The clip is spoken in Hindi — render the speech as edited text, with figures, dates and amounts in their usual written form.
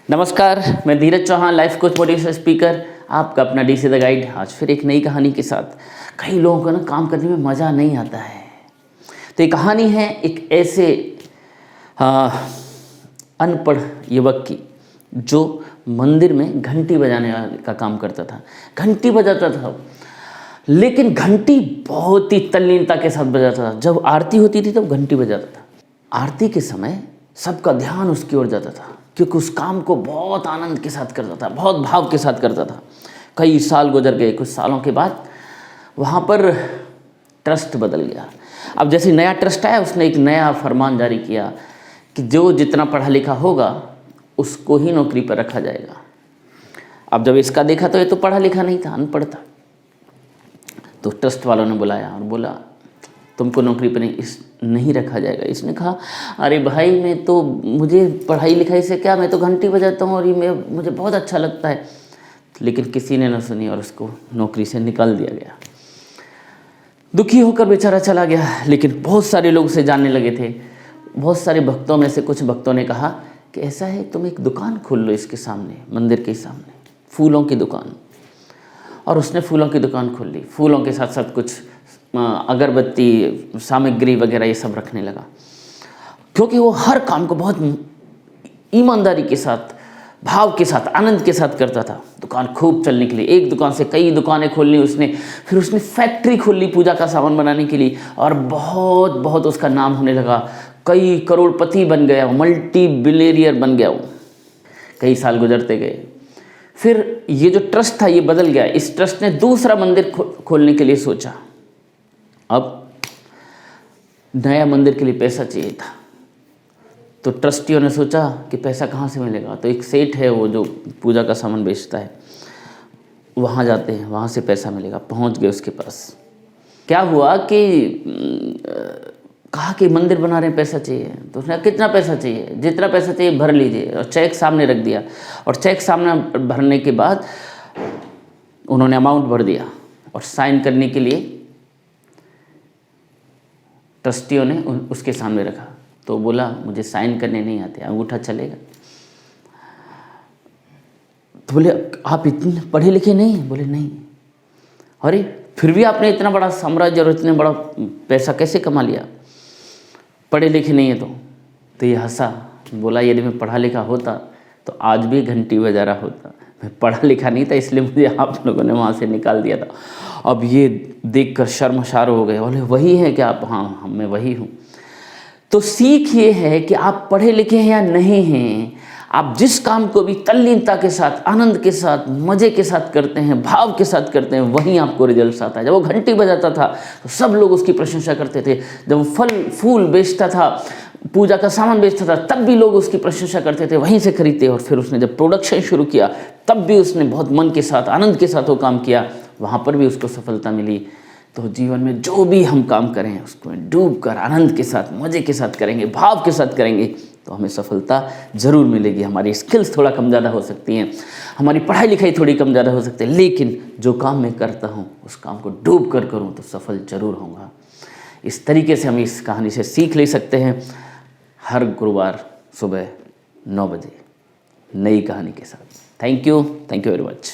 नमस्कार, मैं Dheeraj Chauhan, life coach, motivational speaker, आपका अपना डीसी द गाइड। आज फिर एक नई कहानी के साथ। कई लोगों को ना काम करने में मज़ा नहीं आता है। तो ये कहानी है एक ऐसे अनपढ़ युवक की जो मंदिर में घंटी बजाने का काम करता था। घंटी बजाता था, लेकिन घंटी बहुत ही तल्लीनता के साथ बजाता था। जब आरती होती थी तब घंटी बजाता था। आरती के समय सबका ध्यान उसकी ओर जाता था, क्योंकि उस काम को बहुत आनंद के साथ करता था, बहुत भाव के साथ करता था। कई साल गुजर गए। कुछ सालों के बाद वहाँ पर ट्रस्ट बदल गया। अब जैसे नया ट्रस्ट आया, उसने एक नया फरमान जारी किया कि जो जितना पढ़ा लिखा होगा उसको ही नौकरी पर रखा जाएगा। अब जब इसका देखा तो ये तो पढ़ा लिखा नहीं था, अनपढ़ था। तो ट्रस्ट वालों ने बुलाया और बोला, तुमको नौकरी पर नहीं रखा जाएगा। इसने कहा, अरे भाई, मैं तो, मुझे पढ़ाई लिखाई से क्या, मैं तो घंटी बजाता हूँ और ये मुझे बहुत अच्छा लगता है। लेकिन किसी ने न सुनी और उसको नौकरी से निकाल दिया गया। दुखी होकर बेचारा चला गया। लेकिन बहुत सारे लोग उसे जानने लगे थे। बहुत सारे भक्तों में से कुछ भक्तों ने कहा कि ऐसा है, तुम एक दुकान खोल लो इसके सामने, मंदिर के सामने, फूलों की दुकान। और उसने फूलों की दुकान खोल ली। फूलों के साथ साथ कुछ अगरबत्ती, सामग्री वगैरह ये सब रखने लगा, क्योंकि वो हर काम को बहुत ईमानदारी के साथ, भाव के साथ, आनंद के साथ करता था। दुकान खूब चलने के लिए एक दुकान से कई दुकानें खोलनी उसने। फिर उसने फैक्ट्री खोल ली पूजा का सामान बनाने के लिए, और बहुत बहुत उसका नाम होने लगा। कई करोड़पति बन गया, मल्टी बिलियनियर बन गया वो। कई साल गुजरते गए। फिर ये जो ट्रस्ट था ये बदल गया। इस ट्रस्ट ने दूसरा मंदिर खोलने के लिए सोचा। अब नया मंदिर के लिए पैसा चाहिए था। तो ट्रस्टियों ने सोचा कि पैसा कहाँ से मिलेगा। तो एक सेठ है, वो जो पूजा का सामान बेचता है, वहाँ जाते हैं, वहाँ से पैसा मिलेगा। पहुँच गए उसके पास। क्या हुआ कि कहा कि मंदिर बना रहे हैं, पैसा चाहिए। तो उसने, कितना पैसा चाहिए? जितना पैसा चाहिए भर लीजिए। और चेक सामने रख दिया। और चेक सामने भरने के बाद उन्होंने अमाउंट भर दिया और साइन करने के लिए ट्रस्टियों ने उसके सामने रखा। तो बोला, मुझे साइन करने नहीं आते, अंगूठा चलेगा? तो बोले, आप इतने पढ़े लिखे नहीं? बोले, नहीं। अरे, फिर भी आपने इतना बड़ा साम्राज्य और इतने बड़ा पैसा कैसे कमा लिया? पढ़े लिखे नहीं है तो ये हंसा। बोला, यदि मैं पढ़ा लिखा होता तो आज भी घंटी बजा रहा होता। मैं पढ़ा लिखा नहीं था, इसलिए मुझे आप लोगों ने वहाँ से निकाल दिया था। अब ये देखकर शर्मसार हो गए। बोले, वही है क्या आप? हाँ, मैं वही हूँ। तो सीख ये है कि आप पढ़े लिखे हैं या नहीं हैं, आप जिस काम को भी तल्लीनता के साथ, आनंद के साथ, मज़े के साथ करते हैं, भाव के साथ करते हैं, वहीं आपको रिजल्ट आता है। जब वो घंटी बजाता था तो सब लोग उसकी प्रशंसा करते थे। जब वो फल फूल बेचता था, पूजा का सामान बेचता था, तब भी लोग उसकी प्रशंसा करते थे, वहीं से खरीदते। और फिर उसने जब प्रोडक्शन शुरू किया तब भी उसने बहुत मन के साथ, आनंद के साथ वो काम किया, वहाँ पर भी उसको सफलता मिली। तो जीवन में जो भी हम काम करें उसको डूब कर, आनंद के साथ, मज़े के साथ करेंगे, भाव के साथ करेंगे तो हमें सफलता ज़रूर मिलेगी। हमारी स्किल्स थोड़ा कम ज़्यादा हो सकती हैं, हमारी पढ़ाई लिखाई थोड़ी कम ज़्यादा हो सकती है, लेकिन जो काम मैं करता हूँ उस काम को डूब कर करूँ तो सफल ज़रूर होऊंगा। इस तरीके से हम इस कहानी से सीख ले सकते हैं। हर गुरुवार सुबह 9 बजे नई कहानी के साथ। Thank you very much.